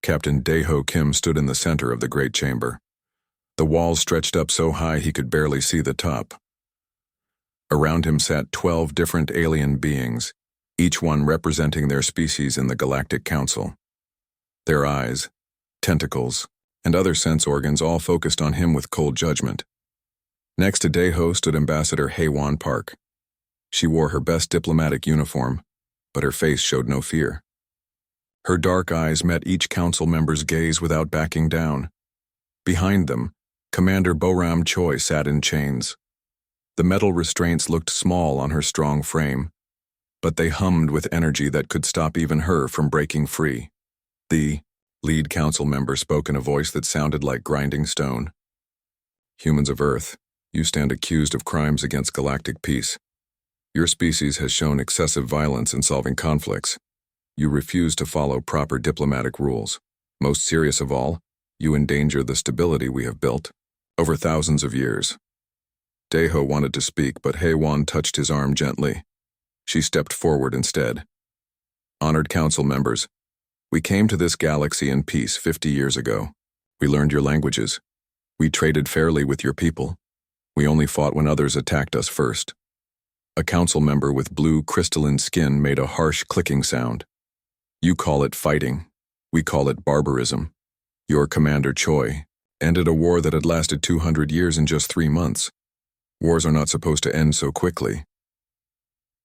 Captain Daeho Kim stood in the center of the great chamber. The walls stretched up so high he could barely see the top. Around him sat 12 different alien beings, each one representing their species in the Galactic Council. Their eyes, tentacles, and other sense organs all focused on him with cold judgment. Next to Daeho stood Ambassador Haewon Park. She wore her best diplomatic uniform, but her face showed no fear. Her dark eyes met each council member's gaze without backing down. Behind them, Commander Boram Choi sat in chains. The metal restraints looked small on her strong frame, but they hummed with energy that could stop even her from breaking free. The lead council member spoke in a voice that sounded like grinding stone. Humans of Earth, you stand accused of crimes against galactic peace. Your species has shown excessive violence in solving conflicts. You refuse to follow proper diplomatic rules. Most serious of all, you endanger the stability we have built over thousands of years. Daeho wanted to speak, but Haewon touched his arm gently. She stepped forward instead. Honored council members, we came to this galaxy in peace 50 years ago. We learned your languages. We traded fairly with your people. We only fought when others attacked us first. A council member with blue crystalline skin made a harsh clicking sound. You call it fighting. We call it barbarism. Your Commander Choi ended a war that had lasted 200 years in just 3 months. Wars are not supposed to end so quickly.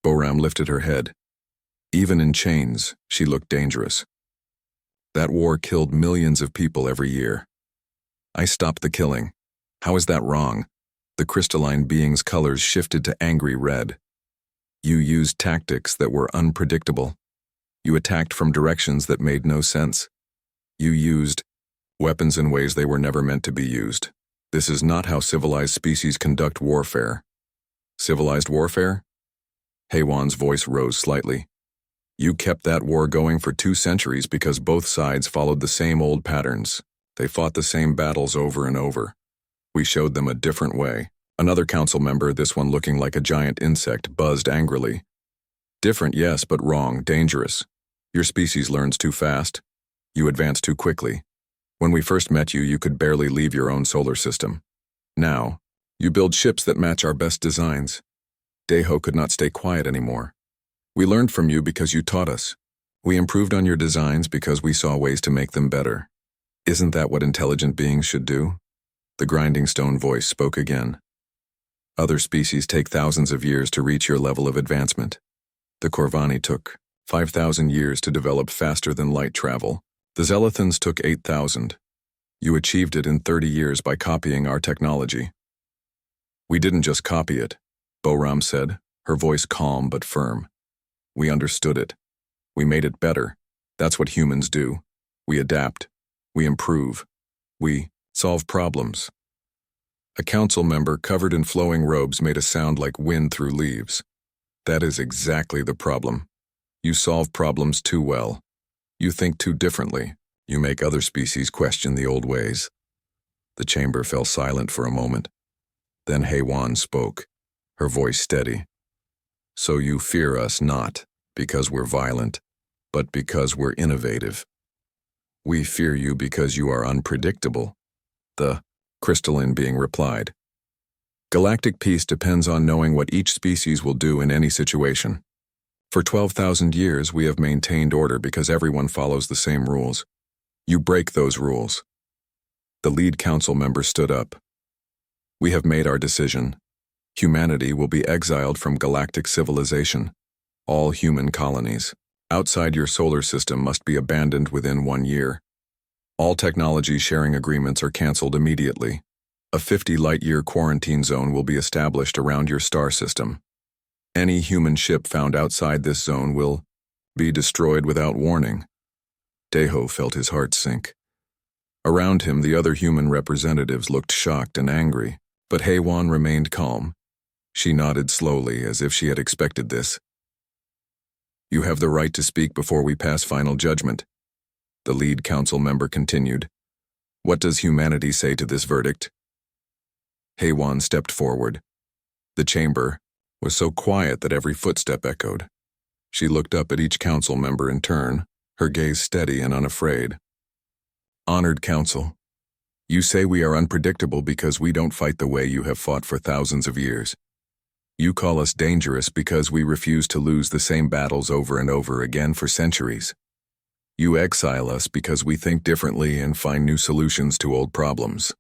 Boram lifted her head. Even in chains, she looked dangerous. That war killed millions of people every year. I stopped the killing. How is that wrong? The crystalline being's colors shifted to angry red. You used tactics that were unpredictable. You attacked from directions that made no sense. You used weapons in ways they were never meant to be used. This is not how civilized species conduct warfare. Civilized warfare? Haewon's voice rose slightly. You kept that war going for 2 centuries because both sides followed the same old patterns. They fought the same battles over and over. We showed them a different way. Another council member, this one looking like a giant insect, buzzed angrily. Different, yes, but wrong, dangerous. Your species learns too fast. You advance too quickly. When we first met you, you could barely leave your own solar system. Now, you build ships that match our best designs. Daeho could not stay quiet anymore. We learned from you because you taught us. We improved on your designs because we saw ways to make them better. Isn't that what intelligent beings should do? The grinding stone voice spoke again. Other species take thousands of years to reach your level of advancement. The Corvani took 5,000 years to develop faster than light travel. The Zelathans took 8,000. You achieved it in 30 years by copying our technology. We didn't just copy it, Boram said, her voice calm but firm. We understood it. We made it better. That's what humans do. We adapt. We improve. We solve problems. A council member covered in flowing robes made a sound like wind through leaves. That is exactly the problem. You solve problems too well. You think too differently. You make other species question the old ways. The chamber fell silent for a moment. Then Haewon spoke, her voice steady. So you fear us not because we're violent, but because we're innovative. We fear you because you are unpredictable. The crystalline being replied. Galactic peace depends on knowing what each species will do in any situation. For 12,000 years, we have maintained order because everyone follows the same rules. You break those rules. The lead council member stood up. We have made our decision. Humanity will be exiled from galactic civilization. All human colonies outside your solar system must be abandoned within 1 year. All technology sharing agreements are canceled immediately. A 50 light-year quarantine zone will be established around your star system. Any human ship found outside this zone will be destroyed without warning. Daeho felt his heart sink. Around him, the other human representatives looked shocked and angry, but Haewon remained calm. She nodded slowly, as if she had expected this. You have the right to speak before we pass final judgment. The lead council member continued. What does humanity say to this verdict? Haewon stepped forward. The chamber was so quiet that every footstep echoed. She looked up at each council member in turn, her gaze steady and unafraid. Honored Council, you say we are unpredictable because we don't fight the way you have fought for thousands of years. You call us dangerous because we refuse to lose the same battles over and over again for centuries. You exile us because we think differently and find new solutions to old problems.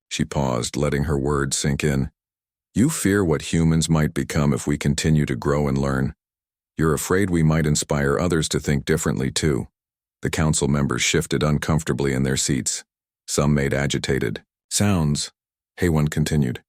She paused, letting her words sink in. You fear what humans might become if we continue to grow and learn. You're afraid we might inspire others to think differently too. The council members shifted uncomfortably in their seats. Some made agitated sounds. Haywan continued.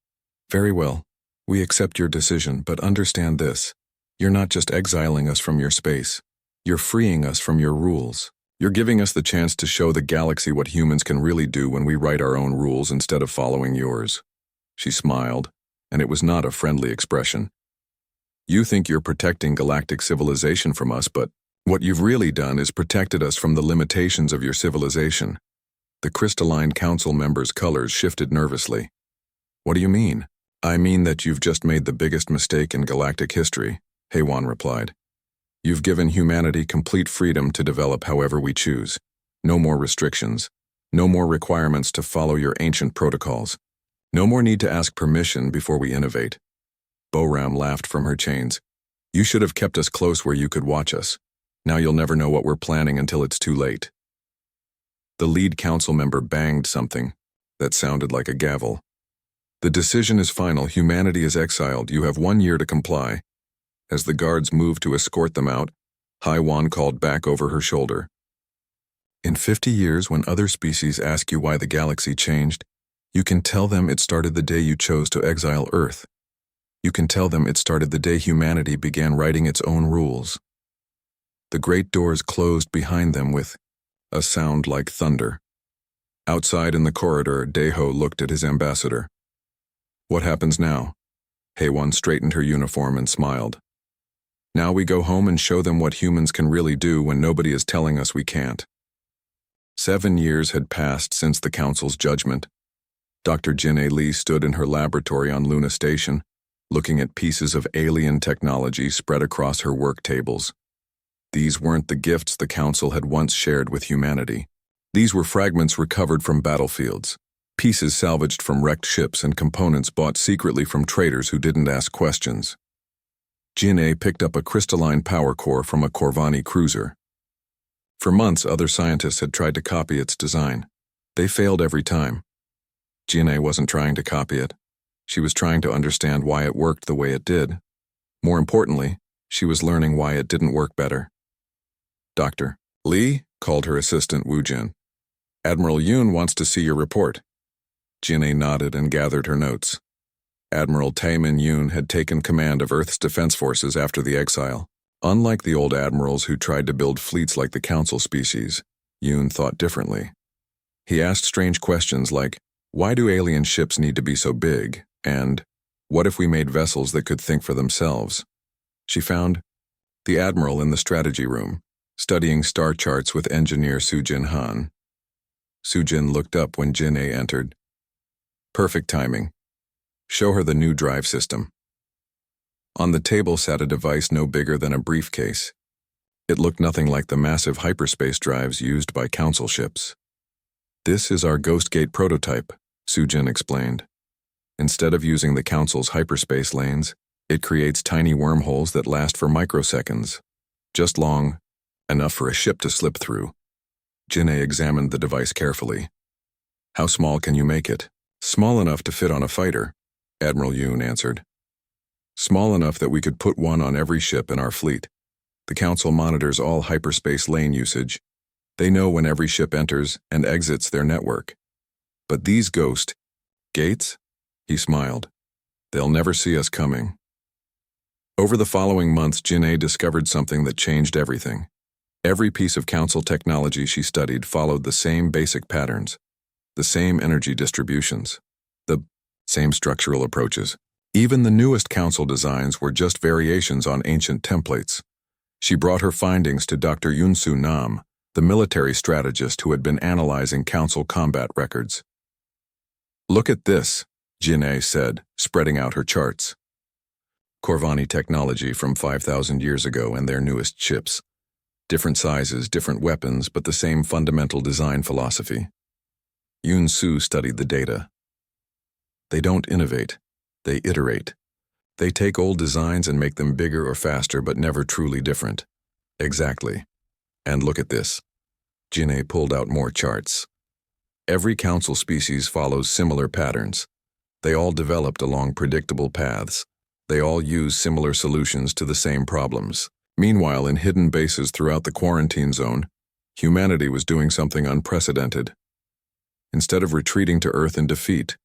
Very well. We accept your decision, but understand this. You're not just exiling us from your space. You're freeing us from your rules. You're giving us the chance to show the galaxy what humans can really do when we write our own rules instead of following yours. She smiled, and it was not a friendly expression. You think you're protecting galactic civilization from us, but what you've really done is protected us from the limitations of your civilization. The crystalline council members' colors shifted nervously. What do you mean? I mean that you've just made the biggest mistake in galactic history, Haywan replied. You've given humanity complete freedom to develop however we choose. No more restrictions. No more requirements to follow your ancient protocols. No more need to ask permission before we innovate. Boram laughed from her chains. You should have kept us close where you could watch us. Now you'll never know what we're planning until it's too late. The lead council member banged something that sounded like a gavel. The decision is final. Humanity is exiled. You have 1 year to comply. As the guards moved to escort them out, Haywan called back over her shoulder. In 50 years, when other species ask you why the galaxy changed, you can tell them it started the day you chose to exile Earth. You can tell them it started the day humanity began writing its own rules. The great doors closed behind them with a sound like thunder. Outside in the corridor, Deho looked at his ambassador. What happens now? Haywan straightened her uniform and smiled. Now we go home and show them what humans can really do when nobody is telling us we can't. 7 years had passed since the Council's judgment. Dr. Jin'e Lee stood in her laboratory on Luna Station, looking at pieces of alien technology spread across her work tables. These weren't the gifts the Council had once shared with humanity. These were fragments recovered from battlefields, pieces salvaged from wrecked ships and components bought secretly from traders who didn't ask questions. Jin'e picked up a crystalline power core from a Corvani cruiser. For months, other scientists had tried to copy its design. They failed every time. Jin'e wasn't trying to copy it. She was trying to understand why it worked the way it did. More importantly, she was learning why it didn't work better. Dr. Lee, called her assistant Wu Jin. Admiral Yoon wants to see your report. Jin'e nodded and gathered her notes. Admiral Taemin Yoon had taken command of Earth's defense forces after the exile. Unlike the old admirals who tried to build fleets like the Council species, Yoon thought differently. He asked strange questions like, why do alien ships need to be so big? And, what if we made vessels that could think for themselves? She found the admiral in the strategy room, studying star charts with engineer Sujin Han. Sujin looked up when Jin'e entered. Perfect timing. Show her the new drive system. On the table sat a device no bigger than a briefcase. It looked nothing like the massive hyperspace drives used by Council ships. This is our Ghost Gate prototype, Sujin explained. Instead of using the Council's hyperspace lanes, it creates tiny wormholes that last for microseconds, just long enough for a ship to slip through. Jin'e examined the device carefully. How small can you make it? Small enough to fit on a fighter, Admiral Yoon answered. Small enough that we could put one on every ship in our fleet. The Council monitors all hyperspace lane usage. They know when every ship enters and exits their network. But these ghost gates? He smiled. They'll never see us coming. Over the following months, Jin'e discovered something that changed everything. Every piece of Council technology she studied followed the same basic patterns, the same energy distributions, the same structural approaches. Even the newest Council designs were just variations on ancient templates. She brought her findings to Dr. Yunsu Nam, the military strategist who had been analyzing Council combat records. Look at this, Jin'e said, spreading out her charts. Corvani technology from 5,000 years ago and their newest ships. Different sizes, different weapons, but the same fundamental design philosophy. Yun Su studied the data. They don't innovate, they iterate. They take old designs and make them bigger or faster, but never truly different. Exactly. And look at this. Jin'e pulled out more charts. Every council species follows similar patterns. They all developed along predictable paths. They all use similar solutions to the same problems. Meanwhile, in hidden bases throughout the quarantine zone, humanity was doing something unprecedented. Instead of retreating to Earth in defeat,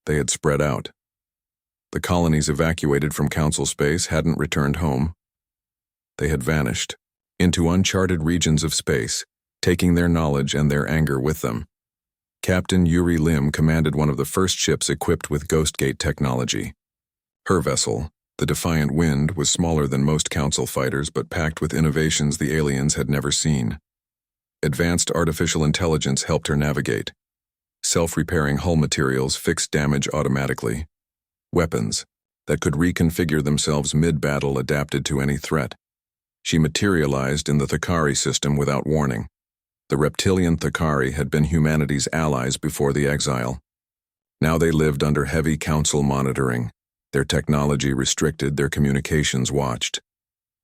they had spread out. The colonies evacuated from council space hadn't returned home. They had vanished into uncharted regions of space, taking their knowledge and their anger with them. Captain Yuri Lim commanded one of the first ships equipped with Ghostgate technology. Her vessel, the Defiant Wind, was smaller than most council fighters but packed with innovations the aliens had never seen. Advanced artificial intelligence helped her navigate. Self-repairing hull materials fixed damage automatically. Weapons that could reconfigure themselves mid-battle adapted to any threat. She materialized in the Thakari system without warning. The reptilian Thakari had been humanity's allies before the Exile. Now they lived under heavy council monitoring. Their technology restricted, their communications watched.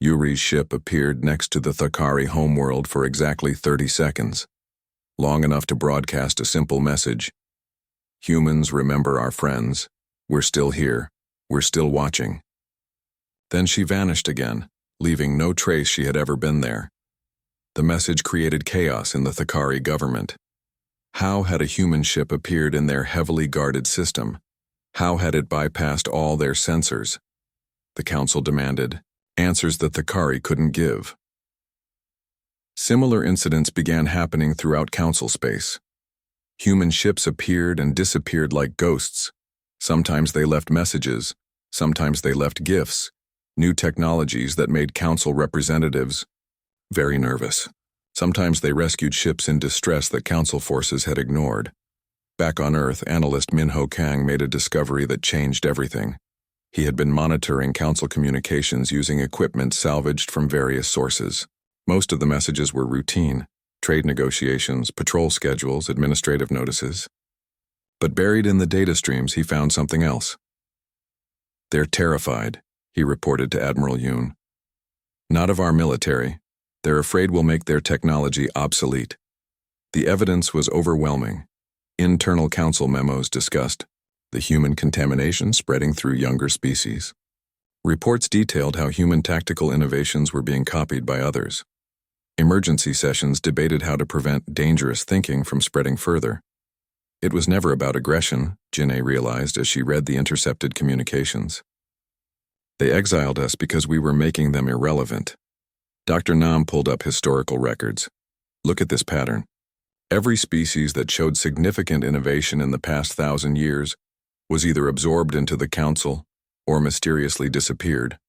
Yuri's ship appeared next to the Thakari homeworld for exactly 30 seconds. Long enough to broadcast a simple message. Humans, remember our friends. We're still here. We're still watching. Then she vanished again, leaving no trace she had ever been there. The message created chaos in the Thakari government. How had a human ship appeared in their heavily guarded system? How had it bypassed all their sensors? The council demanded answers that Thakari couldn't give. Similar incidents began happening throughout council space. Human ships appeared and disappeared like ghosts. Sometimes they left messages, sometimes they left gifts, new technologies that made council representatives very nervous. Sometimes they rescued ships in distress that council forces had ignored. Back on Earth, analyst Minho Kang made a discovery that changed everything. He had been monitoring council communications using equipment salvaged from various sources. Most of the messages were routine: trade negotiations, patrol schedules, administrative notices. But buried in the data streams, he found something else. "They're terrified," he reported to Admiral Yoon. "Not of our military. They're afraid we'll make their technology obsolete." The evidence was overwhelming. Internal council memos discussed the human contamination spreading through younger species. Reports detailed how human tactical innovations were being copied by others. Emergency sessions debated how to prevent dangerous thinking from spreading further. It was never about aggression, Jin'e realized as she read the intercepted communications. They exiled us because we were making them irrelevant. Dr. Nam pulled up historical records. Look at this pattern. Every species that showed significant innovation in the past 1,000 years was either absorbed into the council or mysteriously disappeared.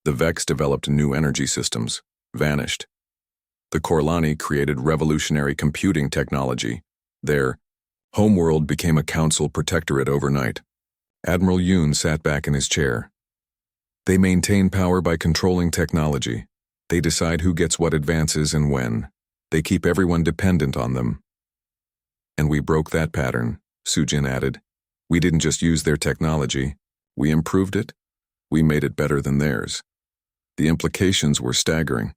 The Vex developed new energy systems, vanished. The Korlani created revolutionary computing technology. Their homeworld became a council protectorate overnight. Admiral Yoon sat back in his chair. They maintain power by controlling technology. They decide who gets what advances and when. They keep everyone dependent on them. And we broke that pattern, Sujin added. We didn't just use their technology. We improved it. We made it better than theirs. The implications were staggering.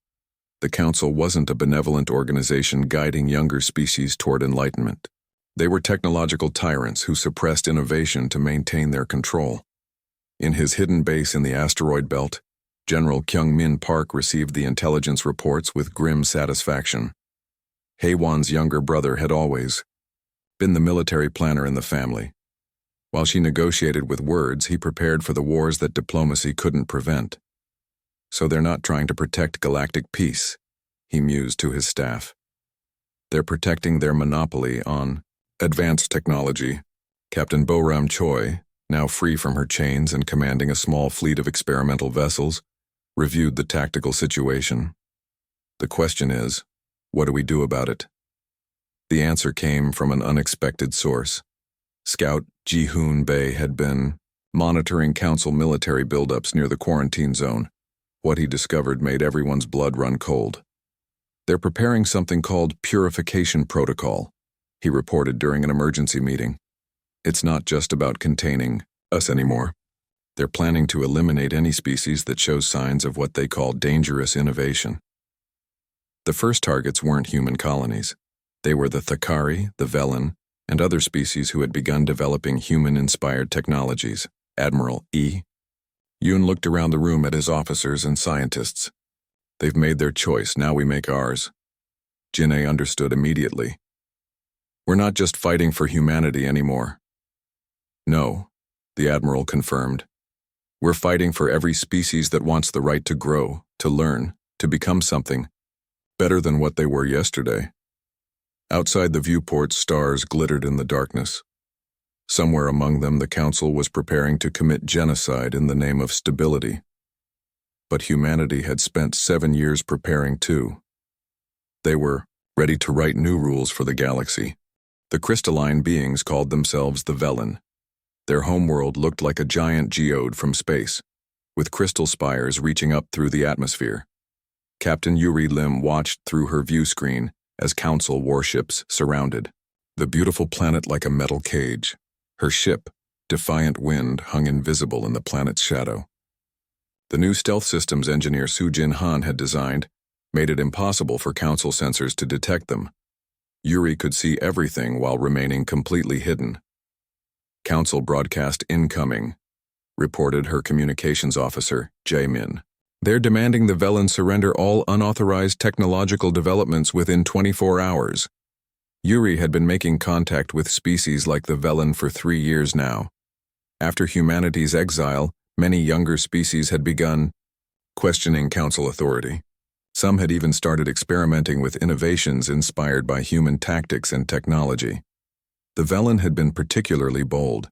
The Council wasn't a benevolent organization guiding younger species toward enlightenment. They were technological tyrants who suppressed innovation to maintain their control. In his hidden base in the asteroid belt, General Kyung-min Park received the intelligence reports with grim satisfaction. Haewon's younger brother had always been the military planner in the family. While she negotiated with words, he prepared for the wars that diplomacy couldn't prevent. So they're not trying to protect galactic peace, he mused to his staff. They're protecting their monopoly on advanced technology. Captain Boram Choi, now free from her chains and commanding a small fleet of experimental vessels, reviewed the tactical situation. The question is, what do we do about it? The answer came from an unexpected source. Scout Ji-hoon Bae had been monitoring Council military buildups near the quarantine zone. What he discovered made everyone's blood run cold. They're preparing something called Purification Protocol. he reported during an emergency meeting. It's not just about containing us anymore. They're planning to eliminate any species that shows signs of what they call dangerous innovation. The first targets weren't human colonies. They were the Thakari, the Velen, and other species who had begun developing human-inspired technologies. Admiral E. Yoon looked around the room at his officers and scientists. They've made their choice, now we make ours. Jin'e understood immediately. We're not just fighting for humanity anymore. No, the Admiral confirmed. We're fighting for every species that wants the right to grow, to learn, to become something better than what they were yesterday. Outside the viewport, stars glittered in the darkness. Somewhere among them, the Council was preparing to commit genocide in the name of stability. But humanity had spent 7 years preparing too. They were ready to write new rules for the galaxy. The crystalline beings called themselves the Velen. Their homeworld looked like a giant geode from space, with crystal spires reaching up through the atmosphere. Captain Yuri Lim watched through her view screen as Council warships surrounded the beautiful planet like a metal cage. Her ship, Defiant Wind, hung invisible in the planet's shadow. The new stealth systems engineer Su Jin Han had designed made it impossible for Council sensors to detect them. Yuri could see everything while remaining completely hidden. Council broadcast incoming, reported her communications officer, Jae-min. They're demanding the Velen surrender all unauthorized technological developments within 24 hours. Yuri had been making contact with species like the Velen for 3 years now. After humanity's exile, many younger species had begun questioning Council authority. Some had even started experimenting with innovations inspired by human tactics and technology. The Velen had been particularly bold.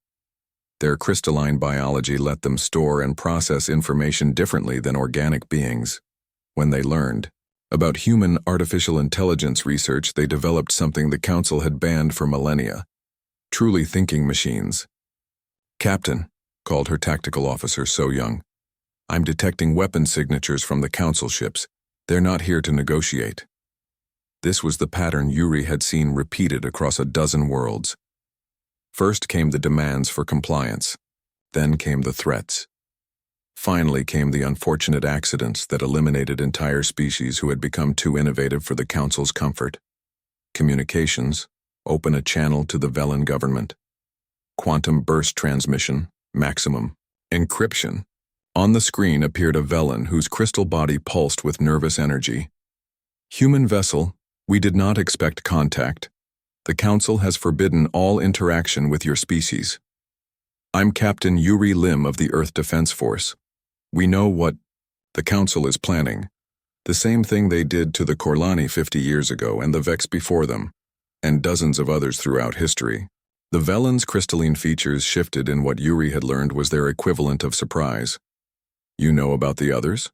Their crystalline biology let them store and process information differently than organic beings. When they learned about human artificial intelligence research, they developed something the Council had banned for millennia: truly thinking machines. Captain, called her tactical officer So Young, I'm detecting weapon signatures from the Council ships. They're not here to negotiate. This was the pattern Yuri had seen repeated across a dozen worlds. First came the demands for compliance. Then came the threats. Finally came the unfortunate accidents that eliminated entire species who had become too innovative for the Council's comfort. Communications, open a channel to the Velen government. Quantum burst transmission, maximum. Encryption. On the screen appeared a Velen whose crystal body pulsed with nervous energy. Human vessel, we did not expect contact. The Council has forbidden all interaction with your species. I'm Captain Yuri Lim of the Earth Defense Force. We know what the Council is planning. The same thing they did to the Korlani 50 years ago and the Vex before them, and dozens of others throughout history. The Velen's crystalline features shifted in what Yuri had learned was their equivalent of surprise. You know about the others?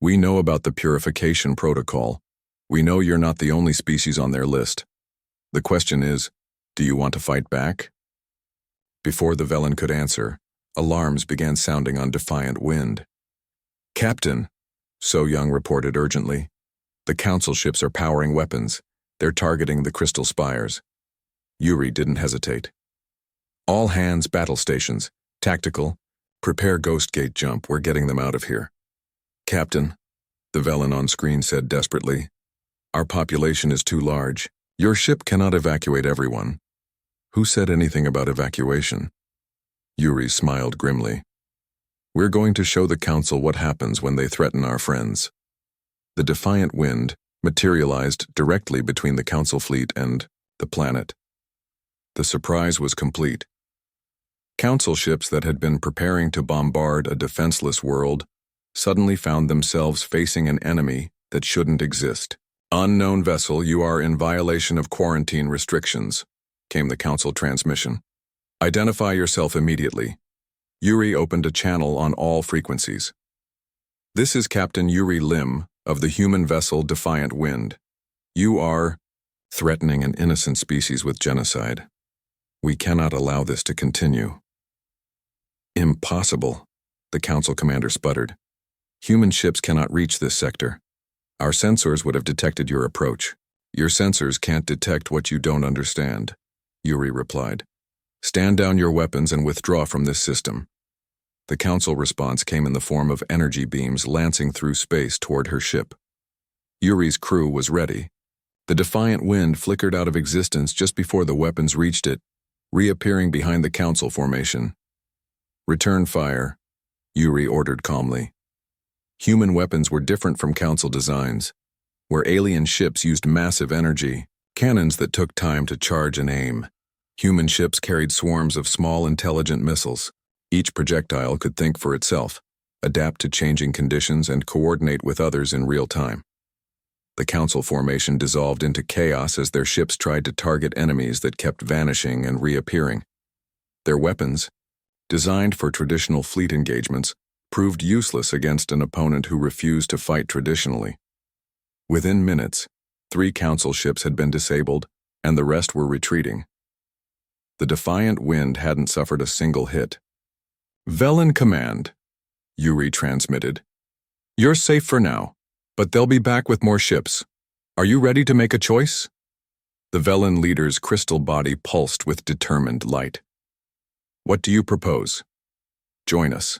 We know about the purification protocol. We know you're not the only species on their list. The question is, do you want to fight back? Before the Velen could answer, alarms began sounding on Defiant Wind. Captain, So Young reported urgently. The Council ships are powering weapons. They're targeting the crystal spires. Yuri didn't hesitate. All hands battle stations. Tactical. Prepare Ghost Gate jump. We're getting them out of here. Captain, the Velen on screen said desperately. Our population is too large. Your ship cannot evacuate everyone. Who said anything about evacuation? Yuri smiled grimly. We're going to show the Council what happens when they threaten our friends. The Defiant Wind materialized directly between the Council fleet and the planet. The surprise was complete. Council ships that had been preparing to bombard a defenseless world suddenly found themselves facing an enemy that shouldn't exist. Unknown vessel, you are in violation of quarantine restrictions, came the Council transmission. Identify yourself immediately. Yuri opened a channel on all frequencies. This is Captain Yuri Lim of the human vessel Defiant Wind. You are threatening an innocent species with genocide. We cannot allow this to continue. Impossible, the Council commander sputtered. Human ships cannot reach this sector. Our sensors would have detected your approach. Your sensors can't detect what you don't understand, Yuri replied. Stand down your weapons and withdraw from this system. The council response came in the form of energy beams lancing through space toward her ship. Yuri's crew was ready. The defiant wind flickered out of existence just before the weapons reached it, reappearing behind the council formation. Return fire, Yuri ordered calmly. Human weapons were different from council designs, where alien ships used massive energy, cannons that took time to charge and aim. Human ships carried swarms of small, intelligent missiles. Each projectile could think for itself, adapt to changing conditions, and coordinate with others in real time. The council formation dissolved into chaos as their ships tried to target enemies that kept vanishing and reappearing. Their weapons, designed for traditional fleet engagements, proved useless against an opponent who refused to fight traditionally. Within minutes, 3 council ships had been disabled, and the rest were retreating. The defiant wind hadn't suffered a single hit. Velen command, Yuri transmitted. You're safe for now, but they'll be back with more ships. Are you ready to make a choice? The Velen leader's crystal body pulsed with determined light. What do you propose? Join us.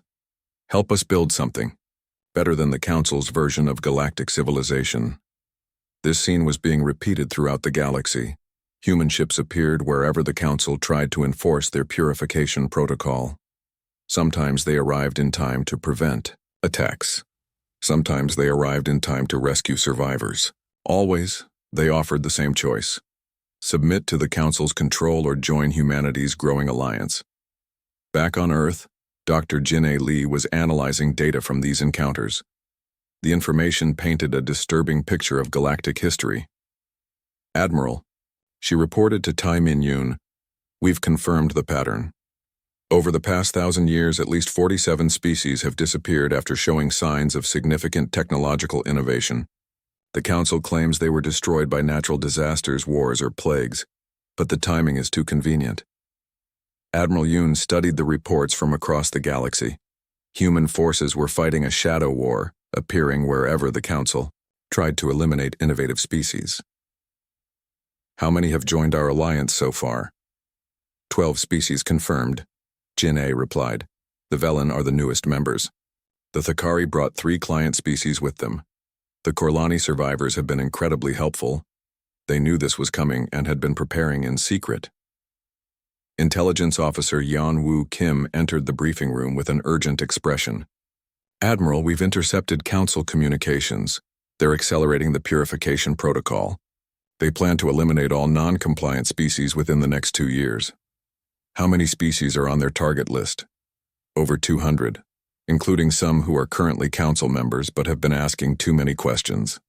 Help us build something better than the Council's version of galactic civilization. This scene was being repeated throughout the galaxy. Human ships appeared wherever the Council tried to enforce their purification protocol. Sometimes they arrived in time to prevent attacks. Sometimes they arrived in time to rescue survivors. Always, they offered the same choice: submit to the Council's control or join humanity's growing alliance. Back on Earth, Dr. Jin-A Lee was analyzing data from these encounters. The information painted a disturbing picture of galactic history. Admiral, she reported to Tai Min-yoon, we've confirmed the pattern. Over the past 1,000 years, at least 47 species have disappeared after showing signs of significant technological innovation. The Council claims they were destroyed by natural disasters, wars, or plagues, but the timing is too convenient. Admiral Yoon studied the reports from across the galaxy. Human forces were fighting a shadow war, appearing wherever the Council tried to eliminate innovative species. How many have joined our alliance so far? 12 species confirmed, Jin-A replied. The Velen are the newest members. The Thakari brought 3 client species with them. The Korlani survivors have been incredibly helpful. They knew this was coming and had been preparing in secret. Intelligence Officer Yan-Woo Kim entered the briefing room with an urgent expression. Admiral, we've intercepted Council communications. They're accelerating the purification protocol. They plan to eliminate all non-compliant species within the next 2 years. How many species are on their target list? Over 200, including some who are currently Council members but have been asking too many questions.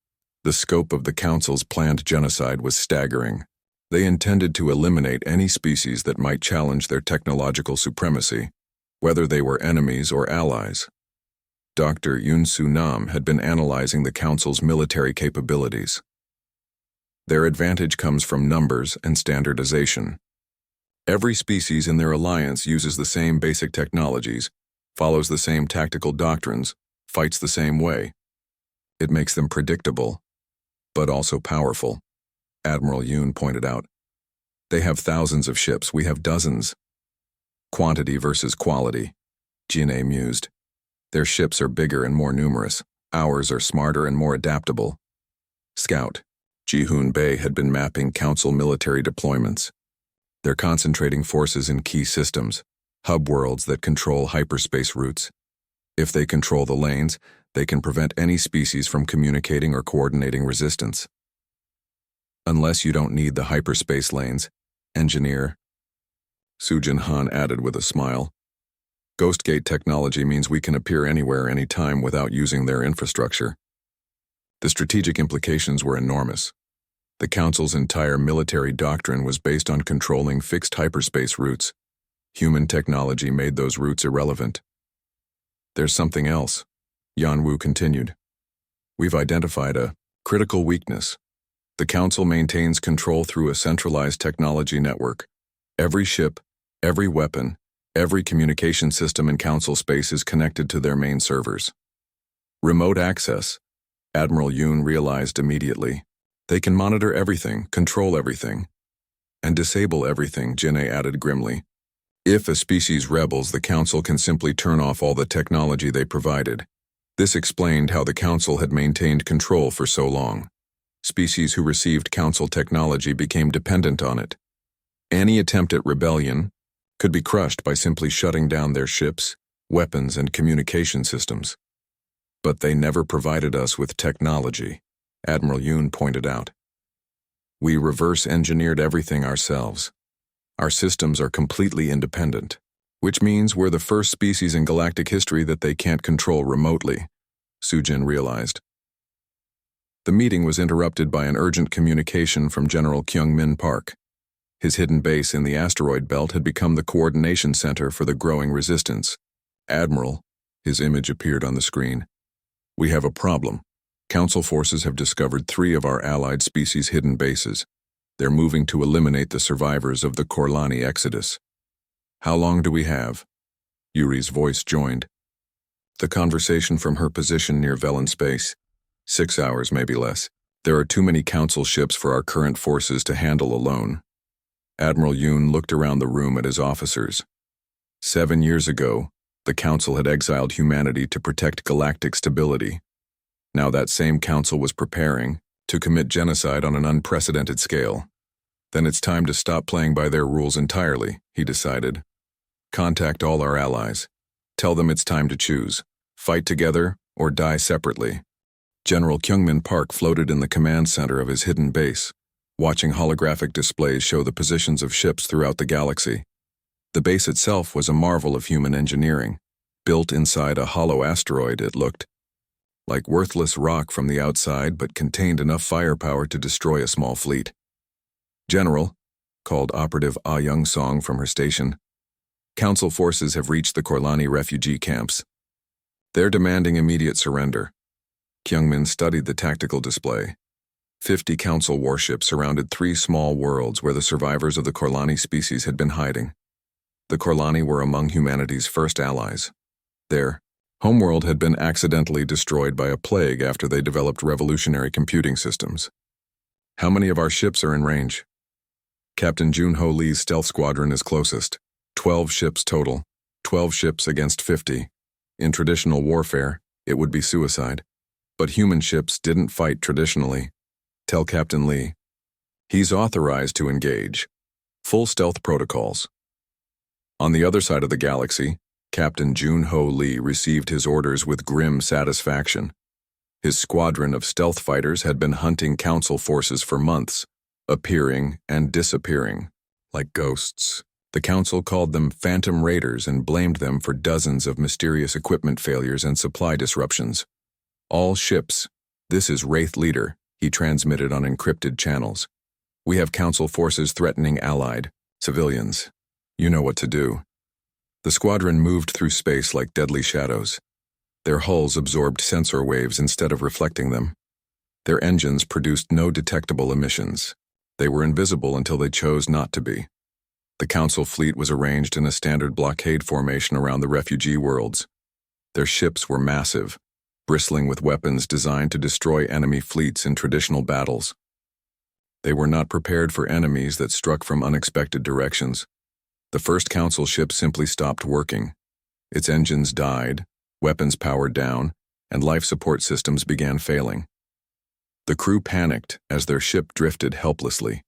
The scope of the Council's planned genocide was staggering. They intended to eliminate any species that might challenge their technological supremacy, whether they were enemies or allies. Dr. Yoon-Soo Nam had been analyzing the Council's military capabilities. Their advantage comes from numbers and standardization. Every species in their alliance uses the same basic technologies, follows the same tactical doctrines, fights the same way. It makes them predictable, but also powerful, Admiral Yoon pointed out. They have thousands of ships, we have dozens. Quantity versus quality, Jin-A mused. Their ships are bigger and more numerous. Ours are smarter and more adaptable. Scout, Ji-hoon Bae had been mapping Council military deployments. They're concentrating forces in key systems, hub worlds that control hyperspace routes. If they control the lanes, they can prevent any species from communicating or coordinating resistance. Unless you don't need the hyperspace lanes, Engineer, Soo-jin Han added with a smile. Ghostgate technology means we can appear anywhere, anytime without using their infrastructure. The strategic implications were enormous. The Council's entire military doctrine was based on controlling fixed hyperspace routes. Human technology made those routes irrelevant. There's something else, Yan-Woo continued. We've identified a critical weakness. The Council maintains control through a centralized technology network. Every ship, every weapon, every communication system in Council space is connected to their main servers. Remote access, Admiral Yoon realized immediately. They can monitor everything, control everything, and disable everything, Jin'e added grimly. If a species rebels, the Council can simply turn off all the technology they provided. This explained how the Council had maintained control for so long. Species who received Council technology became dependent on it. Any attempt at rebellion could be crushed by simply shutting down their ships, weapons, and communication systems. But they never provided us with technology, Admiral Yoon pointed out. We reverse-engineered everything ourselves. Our systems are completely independent, which means we're the first species in galactic history that they can't control remotely, Sujin realized. The meeting was interrupted by an urgent communication from General Kyungmin Park. His hidden base in the asteroid belt had become the coordination center for the growing resistance. Admiral, his image appeared on the screen. We have a problem. Council forces have discovered 3 of our allied species' hidden bases. They're moving to eliminate the survivors of the Korlani exodus. How long do we have? Yuri's voice joined the conversation from her position near Velen space. 6 hours, maybe less. There are too many Council ships for our current forces to handle alone. Admiral Yoon looked around the room at his officers. 7 years ago, the Council had exiled humanity to protect galactic stability. Now that same Council was preparing to commit genocide on an unprecedented scale. Then it's time to stop playing by their rules entirely, he decided. Contact all our allies. Tell them it's time to choose. Fight together or die separately. General Kyungmin Park floated in the command center of his hidden base, watching holographic displays show the positions of ships throughout the galaxy. The base itself was a marvel of human engineering. Built inside a hollow asteroid, it looked like worthless rock from the outside, but contained enough firepower to destroy a small fleet. General, called Operative Ah Young-song from her station, Council forces have reached the Korlani refugee camps. They're demanding immediate surrender. Kyungmin studied the tactical display. 50 Council warships surrounded 3 small worlds where the survivors of the Korlani species had been hiding. The Korlani were among humanity's first allies. Their homeworld had been accidentally destroyed by a plague after they developed revolutionary computing systems. How many of our ships are in range? Captain Junho Lee's stealth squadron is closest. 12 ships total. 12 ships against 50. In traditional warfare, it would be suicide. But human ships didn't fight traditionally. Tell Captain Lee. He's authorized to engage. Full stealth protocols. On the other side of the galaxy, Captain Junho Lee received his orders with grim satisfaction. His squadron of stealth fighters had been hunting Council forces for months, appearing and disappearing, like ghosts. The Council called them Phantom Raiders and blamed them for dozens of mysterious equipment failures and supply disruptions. All ships. This is Wraith Leader, he transmitted on encrypted channels. We have Council forces threatening allied civilians. You know what to do. The squadron moved through space like deadly shadows. Their hulls absorbed sensor waves instead of reflecting them. Their engines produced no detectable emissions. They were invisible until they chose not to be. The Council fleet was arranged in a standard blockade formation around the refugee worlds. Their ships were massive, bristling with weapons designed to destroy enemy fleets in traditional battles. They were not prepared for enemies that struck from unexpected directions. The first Council ship simply stopped working. Its engines died, weapons powered down, and life support systems began failing. The crew panicked as their ship drifted helplessly.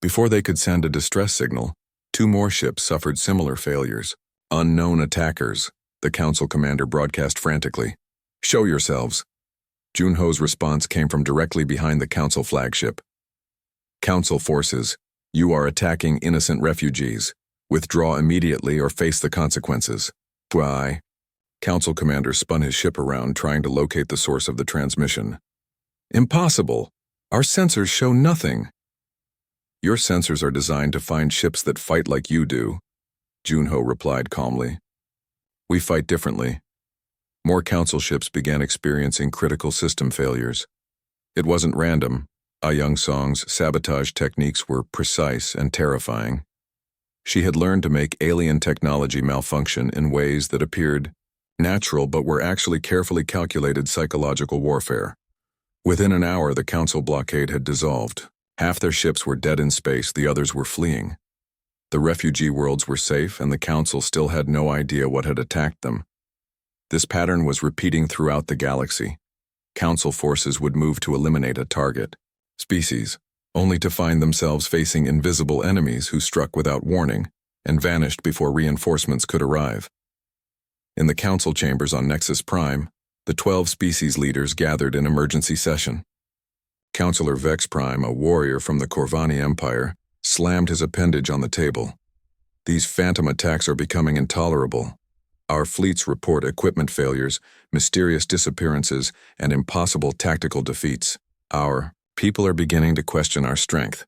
Before they could send a distress signal, 2 more ships suffered similar failures. Unknown attackers, the Council commander broadcast frantically. Show yourselves. Junho's response came from directly behind the Council flagship. Council forces, you are attacking innocent refugees. Withdraw immediately or face the consequences. Why? Council commander spun his ship around, trying to locate the source of the transmission. Impossible. Our sensors show nothing. Your sensors are designed to find ships that fight like you do, Junho replied calmly. We fight differently. More Council ships began experiencing critical system failures. It wasn't random. Ah Young-song's sabotage techniques were precise and terrifying. She had learned to make alien technology malfunction in ways that appeared natural but were actually carefully calculated psychological warfare. Within an hour, the Council blockade had dissolved. Half their ships were dead in space, the others were fleeing. The refugee worlds were safe, and the Council still had no idea what had attacked them. This pattern was repeating throughout the galaxy. Council forces would move to eliminate a target species, only to find themselves facing invisible enemies who struck without warning and vanished before reinforcements could arrive. In the Council chambers on Nexus Prime, the 12 species leaders gathered in emergency session. Counselor Vex Prime, a warrior from the Corvani Empire, slammed his appendage on the table. These phantom attacks are becoming intolerable. Our fleets report equipment failures, mysterious disappearances, and impossible tactical defeats. Our people are beginning to question our strength.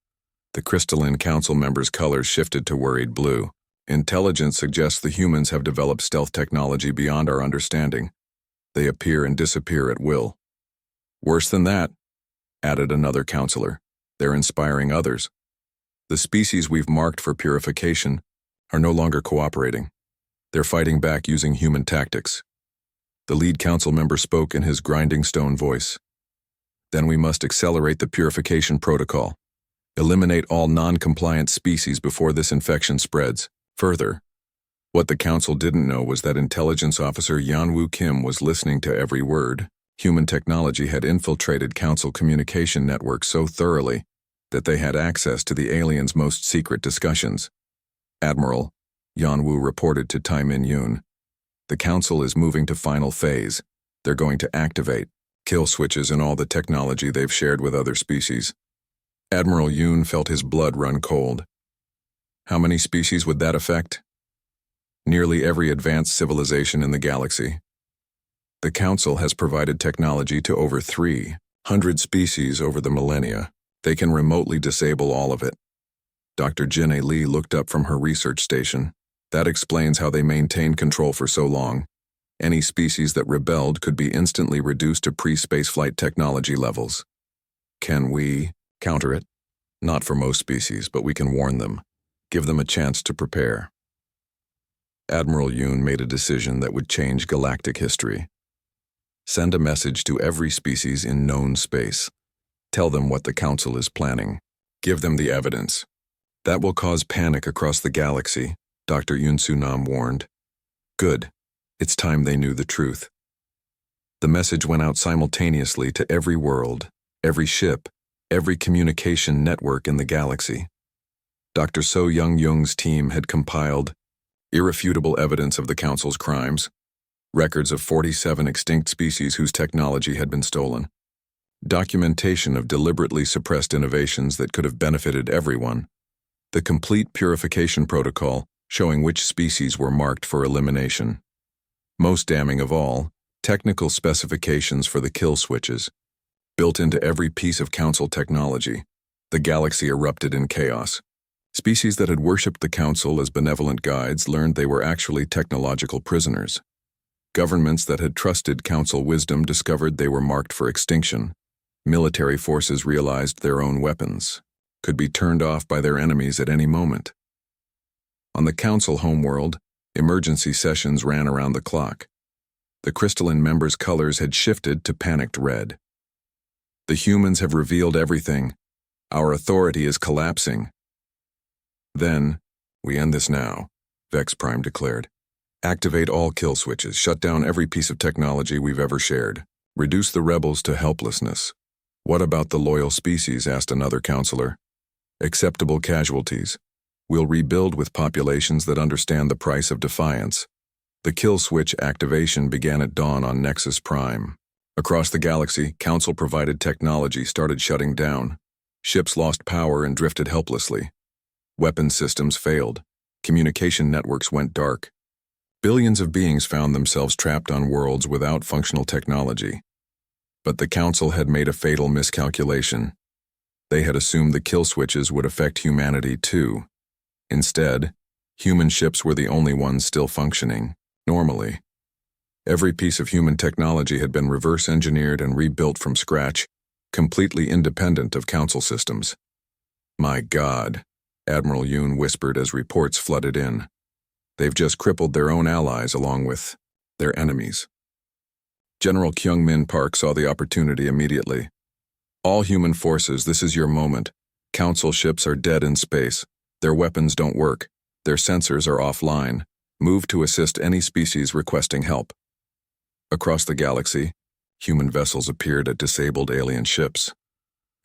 The crystalline council members' colors shifted to worried blue. Intelligence suggests the humans have developed stealth technology beyond our understanding. They appear and disappear at will. Worse than that, added another counselor, they're inspiring others. The species we've marked for purification are no longer cooperating. They're fighting back using human tactics. The lead council member spoke in his grinding stone voice. Then we must accelerate the purification protocol. Eliminate all non-compliant species before this infection spreads. Further, what the council didn't know was that intelligence officer Yanwoo Kim was listening to every word. Human technology had infiltrated council communication networks so thoroughly that they had access to the aliens' most secret discussions. Admiral, Yanwoo reported to Tai Min Yoon. The council is moving to final phase. They're going to activate kill switches in all the technology they've shared with other species. Admiral Yoon felt his blood run cold. How many species would that affect? Nearly every advanced civilization in the galaxy. The Council has provided technology to over 300 species over the millennia. They can remotely disable all of it. Dr. Jinne Lee looked up from her research station. That explains how they maintained control for so long. Any species that rebelled could be instantly reduced to pre-spaceflight technology levels. Can we counter it? Not for most species, but we can warn them. Give them a chance to prepare. Admiral Yoon made a decision that would change galactic history. Send a message to every species in known space. Tell them what the Council is planning. Give them the evidence. That will cause panic across the galaxy, Dr. Yoon Soo-nam warned. Good. It's time they knew the truth. The message went out simultaneously to every world, every ship, every communication network in the galaxy. Dr. So Young-Young's team had compiled irrefutable evidence of the Council's crimes, records of 47 extinct species whose technology had been stolen, documentation of deliberately suppressed innovations that could have benefited everyone, the complete purification protocol showing which species were marked for elimination. Most damning of all, technical specifications for the kill switches. Built into every piece of Council technology, the galaxy erupted in chaos. Species that had worshipped the Council as benevolent guides learned they were actually technological prisoners. Governments that had trusted Council wisdom discovered they were marked for extinction. Military forces realized their own weapons could be turned off by their enemies at any moment. On the Council homeworld, emergency sessions ran around the clock. The crystalline members' colors had shifted to panicked red. The humans have revealed everything. Our authority is collapsing. Then, we end this now, Vex Prime declared. Activate all kill switches, shut down every piece of technology we've ever shared. Reduce the rebels to helplessness. What about the loyal species, asked another counselor. Acceptable casualties. We'll rebuild with populations that understand the price of defiance. The kill switch activation began at dawn on Nexus Prime. Across the galaxy, Council-provided technology started shutting down. Ships lost power and drifted helplessly. Weapon systems failed. Communication networks went dark. Billions of beings found themselves trapped on worlds without functional technology. But the Council had made a fatal miscalculation. They had assumed the kill switches would affect humanity too. Instead, human ships were the only ones still functioning, normally. Every piece of human technology had been reverse-engineered and rebuilt from scratch, completely independent of Council systems. My God, Admiral Yoon whispered as reports flooded in. They've just crippled their own allies along with their enemies. General Kyung-min Park saw the opportunity immediately. All human forces, this is your moment. Council ships are dead in space. Their weapons don't work. Their sensors are offline. Move to assist any species requesting help. Across the galaxy, human vessels appeared at disabled alien ships.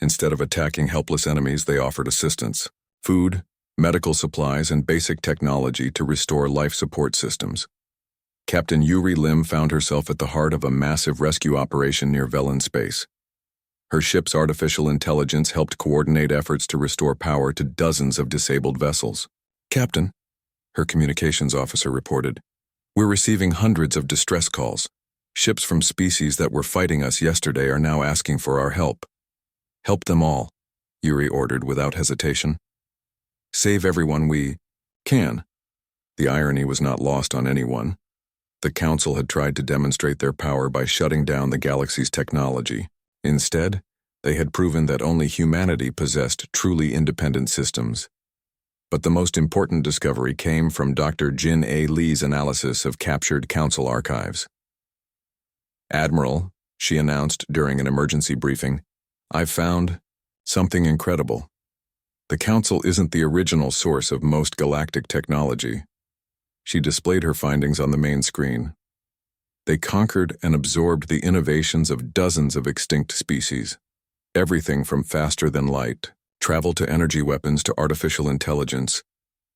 Instead of attacking helpless enemies, they offered assistance, food, medical supplies, and basic technology to restore life support systems. Captain Yuri Lim found herself at the heart of a massive rescue operation near Velen space. Her ship's artificial intelligence helped coordinate efforts to restore power to dozens of disabled vessels. "Captain," her communications officer reported, "we're receiving hundreds of distress calls. Ships from species that were fighting us yesterday are now asking for our help." "Help them all," Yuri ordered without hesitation. "Save everyone we can." The irony was not lost on anyone. The Council had tried to demonstrate their power by shutting down the galaxy's technology. Instead, they had proven that only humanity possessed truly independent systems. But the most important discovery came from Dr. Jin A. Lee's analysis of captured Council archives. "Admiral," she announced during an emergency briefing, "I've found something incredible. The Council isn't the original source of most galactic technology." She displayed her findings on the main screen. They conquered and absorbed the innovations of dozens of extinct species. Everything from faster-than-light, travel to energy weapons to artificial intelligence.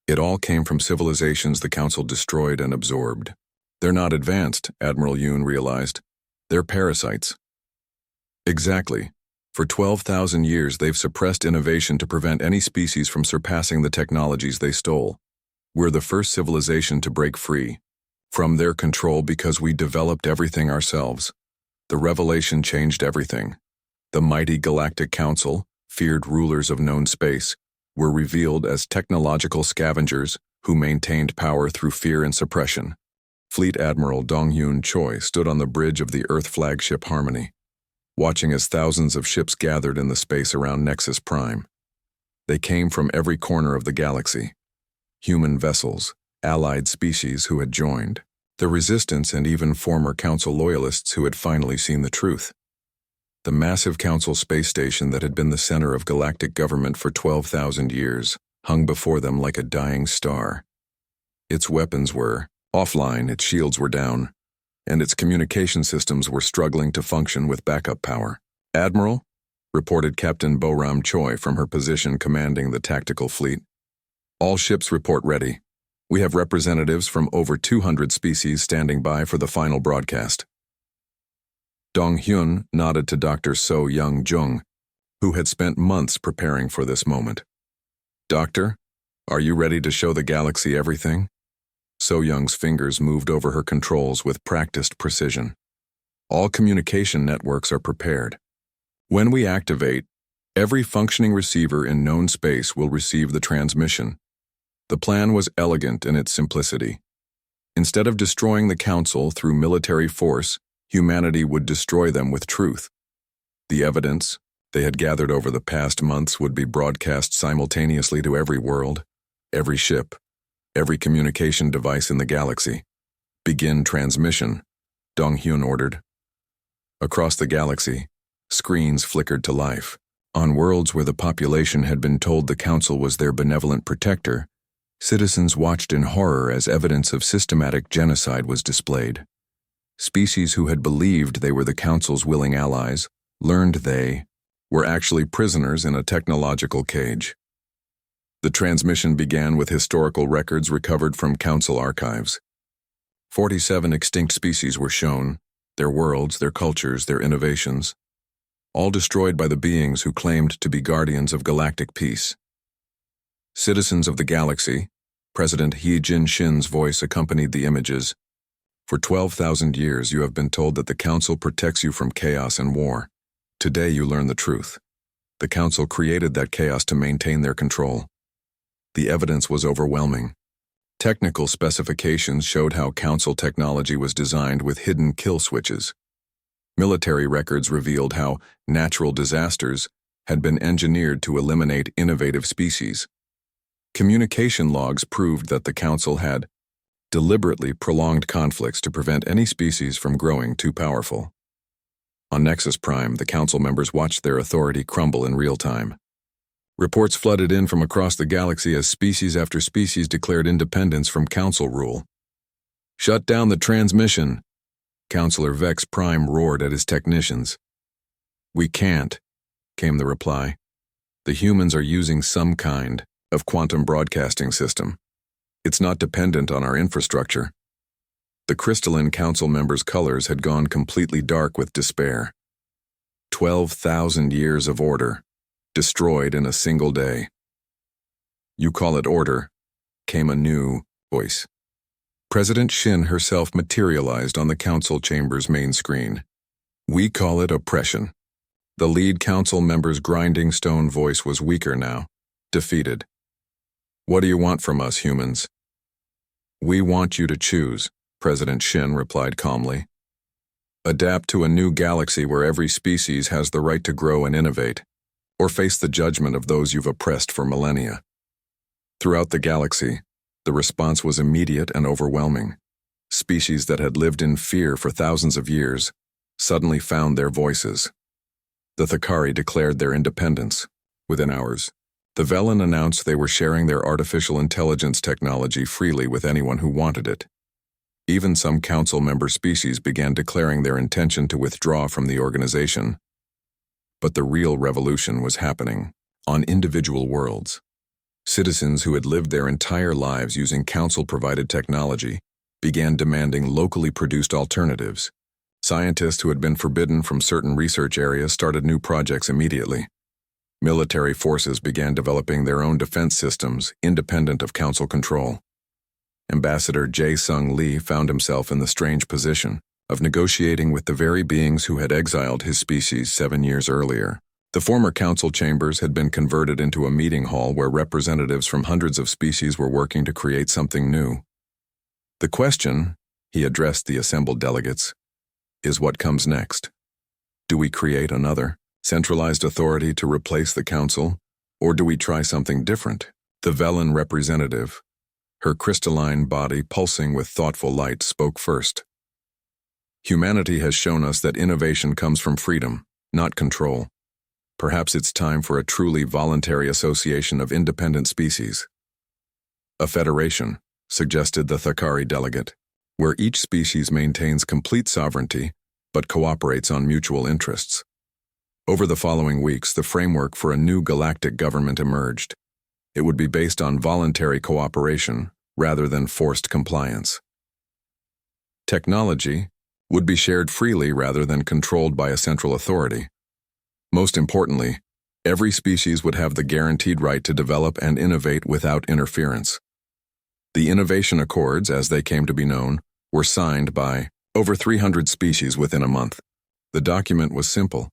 It all came from civilizations the Council destroyed and absorbed. "They're not advanced," Admiral Yoon realized. "They're parasites." Exactly. For 12,000 years, they've suppressed innovation to prevent any species from surpassing the technologies they stole. We're the first civilization to break free from their control because we developed everything ourselves. The revelation changed everything. The mighty Galactic Council, feared rulers of known space, were revealed as technological scavengers who maintained power through fear and suppression. Fleet Admiral Dong-Hyun Choi stood on the bridge of the Earth flagship Harmony, watching as thousands of ships gathered in the space around Nexus Prime. They came from every corner of the galaxy. Human vessels, allied species who had joined, the resistance, and even former Council loyalists who had finally seen the truth. The massive Council space station that had been the center of galactic government for 12,000 years hung before them like a dying star. Its weapons were offline, its shields were down, and its communication systems were struggling to function with backup power. "Admiral," reported Captain Boram Choi from her position commanding the tactical fleet, "all ships report ready. We have representatives from over 200 species standing by for the final broadcast." Dong-Hyun nodded to Dr. So Young-jung, who had spent months preparing for this moment. "Doctor, are you ready to show the galaxy everything?" So-Young's fingers moved over her controls with practiced precision. "All communication networks are prepared. When we activate, every functioning receiver in known space will receive the transmission." The plan was elegant in its simplicity. Instead of destroying the Council through military force, humanity would destroy them with truth. The evidence they had gathered over the past months would be broadcast simultaneously to every world, every ship, every communication device in the galaxy. "Begin transmission," Dong-Hyun ordered. Across the galaxy, screens flickered to life. On worlds where the population had been told the Council was their benevolent protector, citizens watched in horror as evidence of systematic genocide was displayed. Species who had believed they were the Council's willing allies learned they were actually prisoners in a technological cage. The transmission began with historical records recovered from Council archives. 47 extinct species were shown, their worlds, their cultures, their innovations, all destroyed by the beings who claimed to be guardians of galactic peace. "Citizens of the galaxy," President He Jin-shin's voice accompanied the images. "For 12,000 years you have been told that the Council protects you from chaos and war. Today you learn the truth. The Council created that chaos to maintain their control." The evidence was overwhelming. Technical specifications showed how Council technology was designed with hidden kill switches. Military records revealed how natural disasters had been engineered to eliminate innovative species. Communication logs proved that the Council had deliberately prolonged conflicts to prevent any species from growing too powerful. On Nexus Prime, the council members watched their authority crumble in real time. Reports flooded in from across the galaxy as species after species declared independence from council rule. "Shut down the transmission!" Counselor Vex Prime roared at his technicians. "We can't," came the reply. "The humans are using some kind of quantum broadcasting system. It's not dependent on our infrastructure." The crystalline council members' colors had gone completely dark with despair. 12,000 years of order, destroyed in a single day. "You call it order," came a new voice. President Shin herself materialized on the council chamber's main screen. "We call it oppression." The lead council member's grinding stone voice was weaker now, defeated. "What do you want from us, humans?" "We want you to choose," President Shin replied calmly. "Adapt to a new galaxy where every species has the right to grow and innovate, or face the judgment of those you've oppressed for millennia." Throughout the galaxy, the response was immediate and overwhelming. Species that had lived in fear for thousands of years suddenly found their voices. The Thakari declared their independence. Within hours, the Velen announced they were sharing their artificial intelligence technology freely with anyone who wanted it. Even some council member species began declaring their intention to withdraw from the organization. But the real revolution was happening on individual worlds. Citizens who had lived their entire lives using council-provided technology began demanding locally produced alternatives. Scientists who had been forbidden from certain research areas started new projects immediately. Military forces began developing their own defense systems independent of council control. Ambassador Jae-Sung Lee found himself in the strange position of negotiating with the very beings who had exiled his species 7 years earlier. The former council chambers had been converted into a meeting hall where representatives from hundreds of species were working to create something new. "The question," he addressed the assembled delegates, "is what comes next? Do we create another centralized authority to replace the council, or do we try something different?" The Velen representative, her crystalline body pulsing with thoughtful light, spoke first. "Humanity has shown us that innovation comes from freedom, not control. Perhaps it's time for a truly voluntary association of independent species." "A federation," suggested the Thakari delegate, "where each species maintains complete sovereignty but cooperates on mutual interests." Over the following weeks, the framework for a new galactic government emerged. It would be based on voluntary cooperation rather than forced compliance. Technology would be shared freely rather than controlled by a central authority. Most importantly, every species would have the guaranteed right to develop and innovate without interference. The Innovation Accords, as they came to be known, were signed by over 300 species within a month. The document was simple.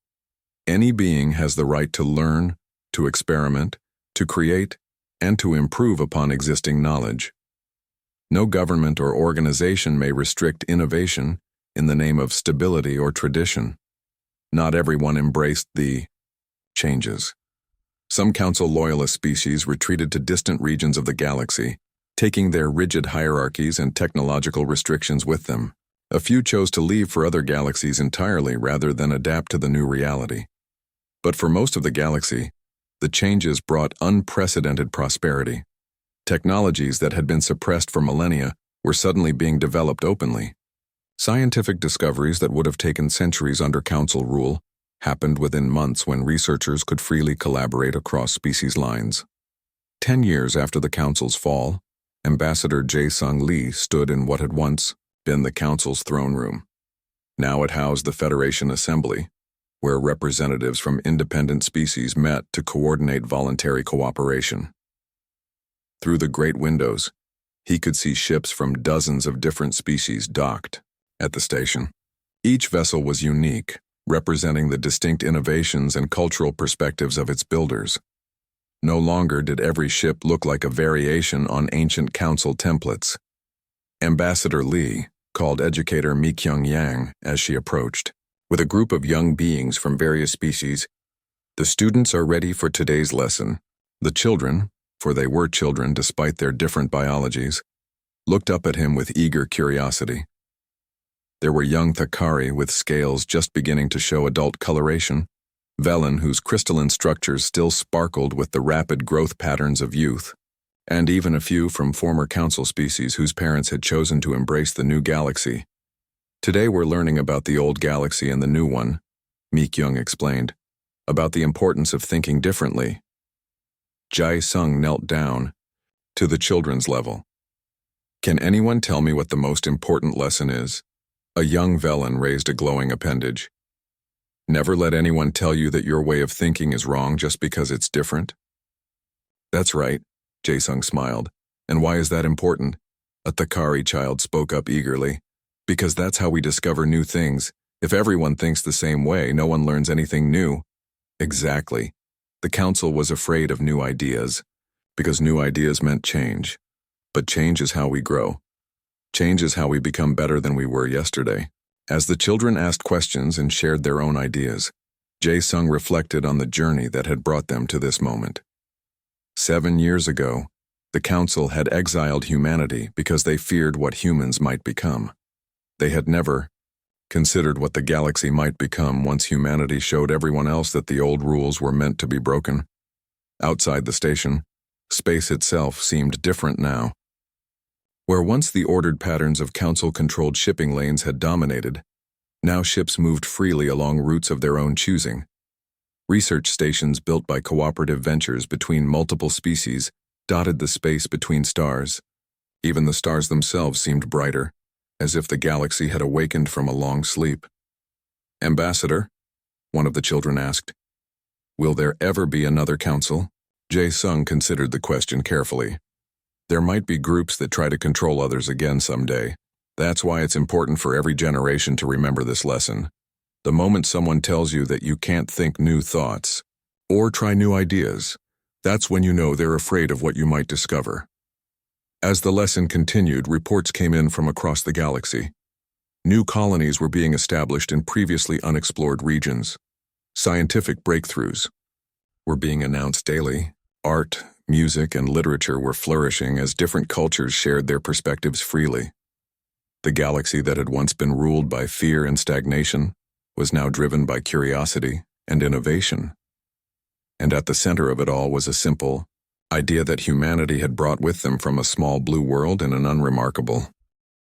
Any being has the right to learn, to experiment, to create, and to improve upon existing knowledge. No government or organization may restrict innovation in the name of stability or tradition. Not everyone embraced the changes. Some council loyalist species retreated to distant regions of the galaxy, taking their rigid hierarchies and technological restrictions with them. A few chose to leave for other galaxies entirely rather than adapt to the new reality. But for most of the galaxy, the changes brought unprecedented prosperity. Technologies that had been suppressed for millennia were suddenly being developed openly. Scientific discoveries that would have taken centuries under council rule happened within months when researchers could freely collaborate across species lines. 10 years after the council's fall, Ambassador Jae-Sung Lee stood in what had once been the council's throne room. Now it housed the Federation Assembly, where representatives from independent species met to coordinate voluntary cooperation. Through the great windows, he could see ships from dozens of different species docked at the station. Each vessel was unique, representing the distinct innovations and cultural perspectives of its builders. No longer did every ship look like a variation on ancient council templates. Ambassador Lee called educator Mi Kyung Yang as she approached. With a group of young beings from various species, "The students are ready for today's lesson." The children, for they were children despite their different biologies, looked up at him with eager curiosity. There were young Thakari with scales just beginning to show adult coloration, Velen whose crystalline structures still sparkled with the rapid growth patterns of youth, and even a few from former council species whose parents had chosen to embrace the new galaxy. Today we're learning about the old galaxy and the new one, Meek-young explained, about the importance of thinking differently. Jae-sung knelt down, to the children's level. Can anyone tell me what the most important lesson is? A young Velen raised a glowing appendage. Never let anyone tell you that your way of thinking is wrong just because it's different? That's right, Jae-sung smiled. And why is that important? A Thakari child spoke up eagerly. Because that's how we discover new things. If everyone thinks the same way, no one learns anything new. Exactly. The council was afraid of new ideas, because new ideas meant change. But change is how we grow. Change is how we become better than we were yesterday. As the children asked questions and shared their own ideas, Jae-sung reflected on the journey that had brought them to this moment. 7 years ago, the council had exiled humanity because they feared what humans might become. They had never considered what the galaxy might become once humanity showed everyone else that the old rules were meant to be broken. Outside the station, space itself seemed different now. Where once the ordered patterns of council-controlled shipping lanes had dominated, now ships moved freely along routes of their own choosing. Research stations built by cooperative ventures between multiple species dotted the space between stars. Even the stars themselves seemed brighter, as if the galaxy had awakened from a long sleep. "Ambassador," one of the children asked, "will there ever be another council?" Jae-sung considered the question carefully. There might be groups that try to control others again someday. That's why it's important for every generation to remember this lesson. The moment someone tells you that you can't think new thoughts or try new ideas, that's when you know they're afraid of what you might discover. As the lesson continued, reports came in from across the galaxy. New colonies were being established in previously unexplored regions. Scientific breakthroughs were being announced daily. Art, music, and literature were flourishing as different cultures shared their perspectives freely. The galaxy that had once been ruled by fear and stagnation was now driven by curiosity and innovation. And at the center of it all was a simple idea that humanity had brought with them from a small blue world in an unremarkable